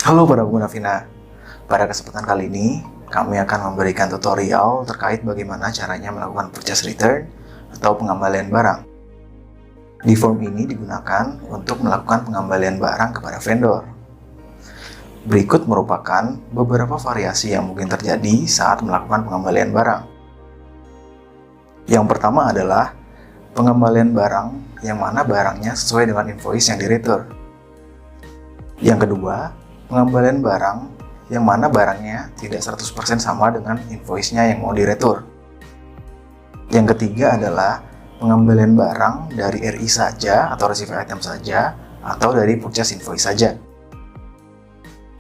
Halo para pengguna Vina, pada kesempatan kali ini kami akan memberikan tutorial terkait bagaimana caranya melakukan purchase return atau pengembalian barang. Di form ini digunakan untuk melakukan pengembalian barang kepada vendor. Berikut merupakan beberapa variasi yang mungkin terjadi saat melakukan pengembalian barang. Yang pertama adalah pengembalian barang yang mana barangnya sesuai dengan invoice yang di-return. Yang kedua, pengembalian barang yang mana barangnya tidak 100% sama dengan invoice-nya yang mau di-return. Yang ketiga adalah pengembalian barang dari RI saja atau receive item saja atau dari purchase invoice saja.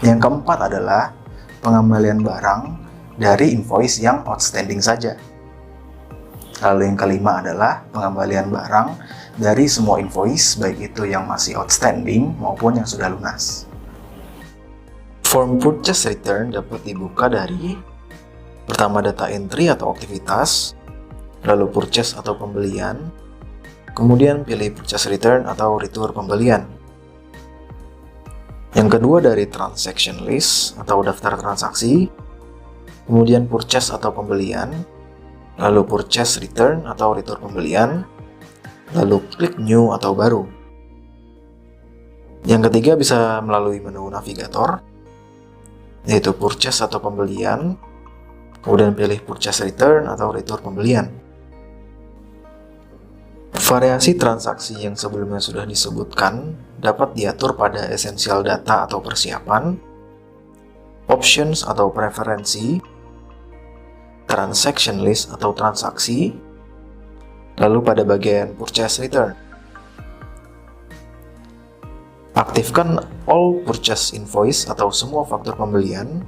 Yang keempat adalah pengembalian barang dari invoice yang outstanding saja. Lalu yang kelima adalah pengembalian barang dari semua invoice, baik itu yang masih outstanding maupun yang sudah lunas. Form purchase return dapat dibuka dari pertama data entry atau aktivitas, lalu purchase atau pembelian, kemudian pilih purchase return atau return pembelian. Yang kedua dari transaction list atau daftar transaksi, kemudian purchase atau pembelian, lalu purchase return atau return pembelian, lalu klik new atau baru. Yang ketiga bisa melalui menu navigator, yaitu purchase atau pembelian, kemudian pilih purchase return atau return pembelian. Variasi transaksi yang sebelumnya sudah disebutkan dapat diatur pada essential data atau persiapan, options atau preferensi, transaction list atau transaksi, lalu pada bagian purchase return. Aktifkan all purchase invoice atau semua faktur pembelian,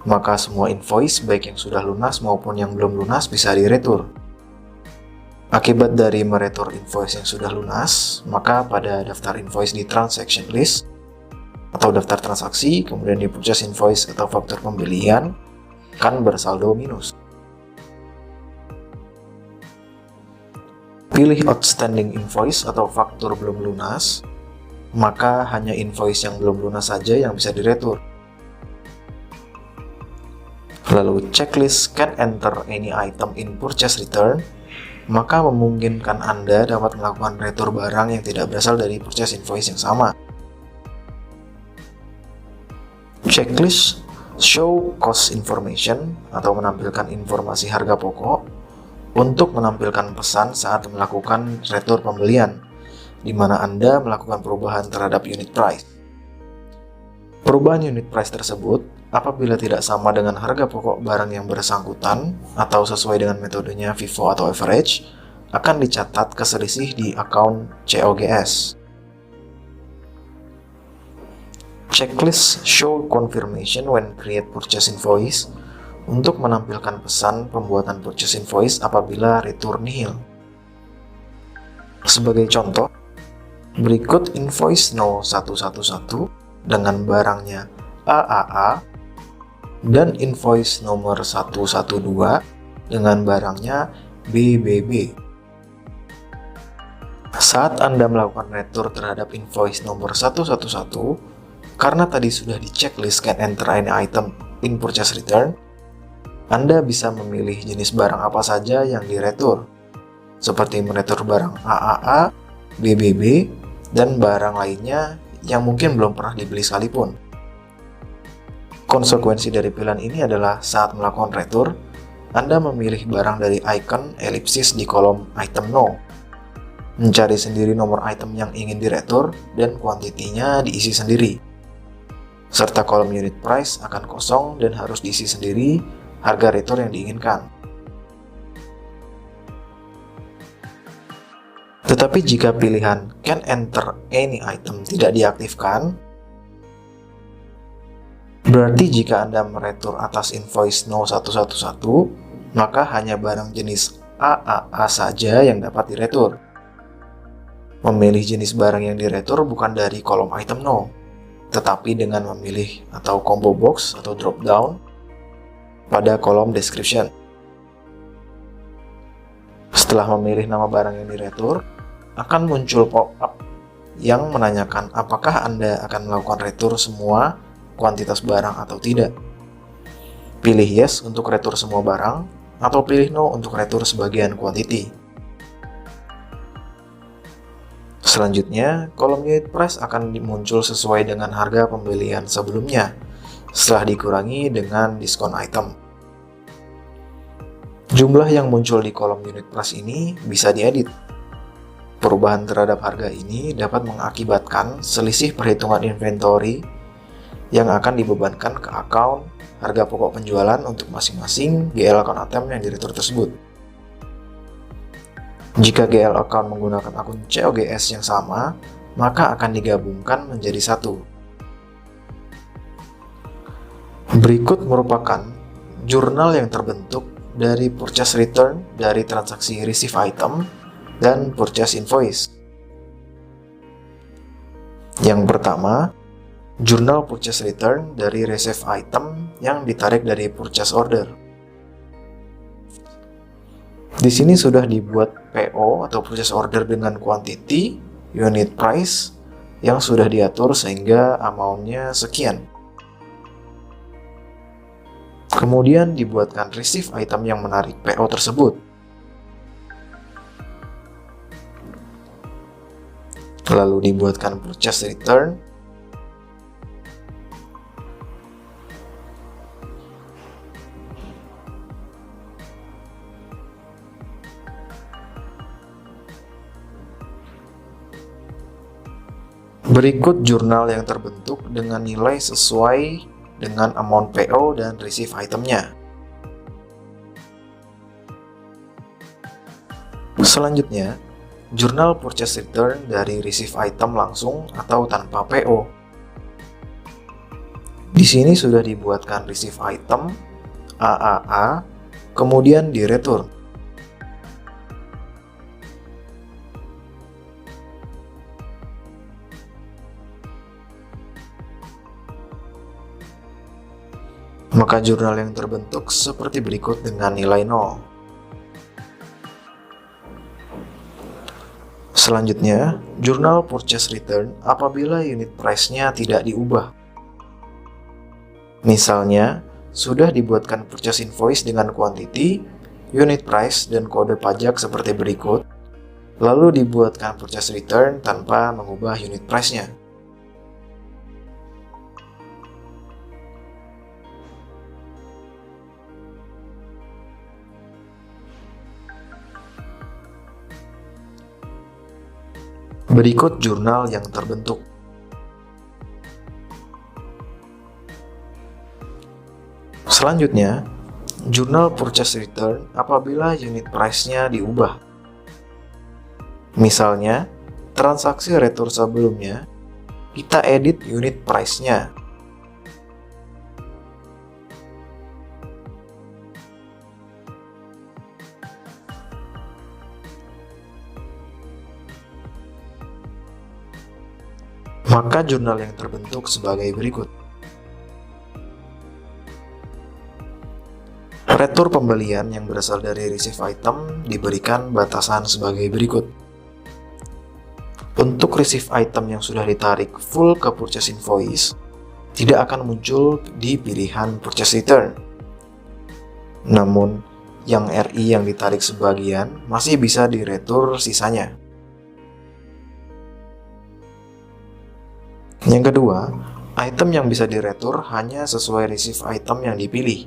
maka semua invoice baik yang sudah lunas maupun yang belum lunas bisa di-return. Akibat dari meretur invoice yang sudah lunas, maka pada daftar invoice di transaction list atau daftar transaksi, kemudian di purchase invoice atau faktur pembelian akan bersaldo minus. Pilih outstanding invoice atau faktur belum lunas, maka hanya invoice yang belum lunas saja yang bisa di-return. Lalu checklist can enter any item in purchase return, maka memungkinkan Anda dapat melakukan return barang yang tidak berasal dari purchase invoice yang sama. Checklist show cost information atau menampilkan informasi harga pokok untuk menampilkan pesan saat melakukan return pembelian, di mana Anda melakukan perubahan terhadap unit price. Perubahan unit price tersebut apabila tidak sama dengan harga pokok barang yang bersangkutan atau sesuai dengan metodenya FIFO atau average, akan dicatat keselisih di akun COGS. Checklist show confirmation when create purchase invoice untuk menampilkan pesan pembuatan purchase invoice apabila return nihil. Sebagai contoh, berikut invoice 0111 dengan barangnya AAA dan invoice nomor 112 dengan barangnya BBB. Saat Anda melakukan return terhadap invoice nomor 111, karena tadi sudah di checklist can enter any item in purchase return, Anda bisa memilih jenis barang apa saja yang di-return, seperti meretur barang AAA, BBB, dan barang lainnya yang mungkin belum pernah dibeli sekalipun. Konsekuensi dari pilihan ini adalah saat melakukan return, Anda memilih barang dari icon elipsis di kolom item no, mencari sendiri nomor item yang ingin di-return dan kuantitinya diisi sendiri, serta kolom unit price akan kosong dan harus diisi sendiri harga return yang diinginkan. Tetapi jika pilihan can enter any item tidak diaktifkan, berarti jika Anda meretur atas invoice 0111, maka hanya barang jenis AAA saja yang dapat diretur. Memilih jenis barang yang diretur bukan dari kolom item no, tetapi dengan memilih atau combo box atau drop down pada kolom description. Setelah memilih nama barang yang diretur, akan muncul pop-up yang menanyakan apakah Anda akan melakukan retur semua kuantitas barang atau tidak. Pilih yes untuk retur semua barang, atau pilih no untuk retur sebagian kuantiti. Selanjutnya, kolom unit price akan muncul sesuai dengan harga pembelian sebelumnya, setelah dikurangi dengan diskon item. Jumlah yang muncul di kolom unit price ini bisa diedit. Perubahan terhadap harga ini dapat mengakibatkan selisih perhitungan inventory yang akan dibebankan ke akun harga pokok penjualan untuk masing-masing GL account item yang diretur tersebut. Jika GL account menggunakan akun COGS yang sama, maka akan digabungkan menjadi satu. Berikut merupakan jurnal yang terbentuk dari purchase return dari transaksi receive item dan purchase invoice. Yang pertama, jurnal purchase return dari receive item yang ditarik dari purchase order. Di sini sudah dibuat PO atau purchase order dengan quantity, unit price yang sudah diatur sehingga amount-nya sekian. Kemudian dibuatkan receive item yang menarik PO tersebut. Lalu dibuatkan purchase return. Berikut jurnal yang terbentuk dengan nilai sesuai dengan amount PO dan receive itemnya. Selanjutnya, jurnal purchase return dari receive item langsung atau tanpa PO. Di sini sudah dibuatkan receive item AAA, kemudian diretur. Maka jurnal yang terbentuk seperti berikut dengan nilai 0. Selanjutnya, jurnal purchase return apabila unit price-nya tidak diubah. Misalnya, sudah dibuatkan purchase invoice dengan quantity, unit price, dan kode pajak seperti berikut, lalu dibuatkan purchase return tanpa mengubah unit price-nya. Berikut jurnal yang terbentuk. Selanjutnya, jurnal purchase return apabila unit price-nya diubah. Misalnya, transaksi retur sebelumnya, kita edit unit price-nya. Maka jurnal yang terbentuk sebagai berikut. Retur pembelian yang berasal dari receive item diberikan batasan sebagai berikut. Untuk receive item yang sudah ditarik full ke purchase invoice, tidak akan muncul di pilihan purchase return. Namun, yang RI yang ditarik sebagian masih bisa diretur sisanya. Yang kedua, item yang bisa diretur hanya sesuai receive item yang dipilih.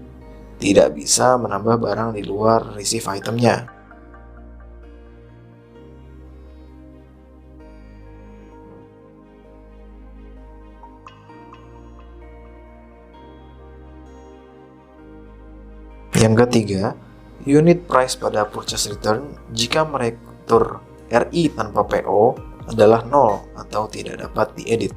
Tidak bisa menambah barang di luar receive itemnya. Yang ketiga, unit price pada purchase return jika meretur RI tanpa PO adalah 0 atau tidak dapat diedit.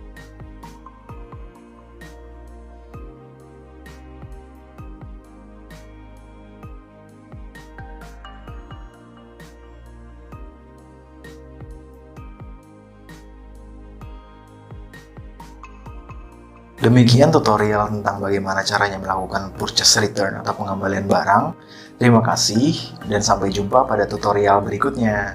Demikian tutorial tentang bagaimana caranya melakukan purchase return atau pengembalian barang. Terima kasih dan sampai jumpa pada tutorial berikutnya.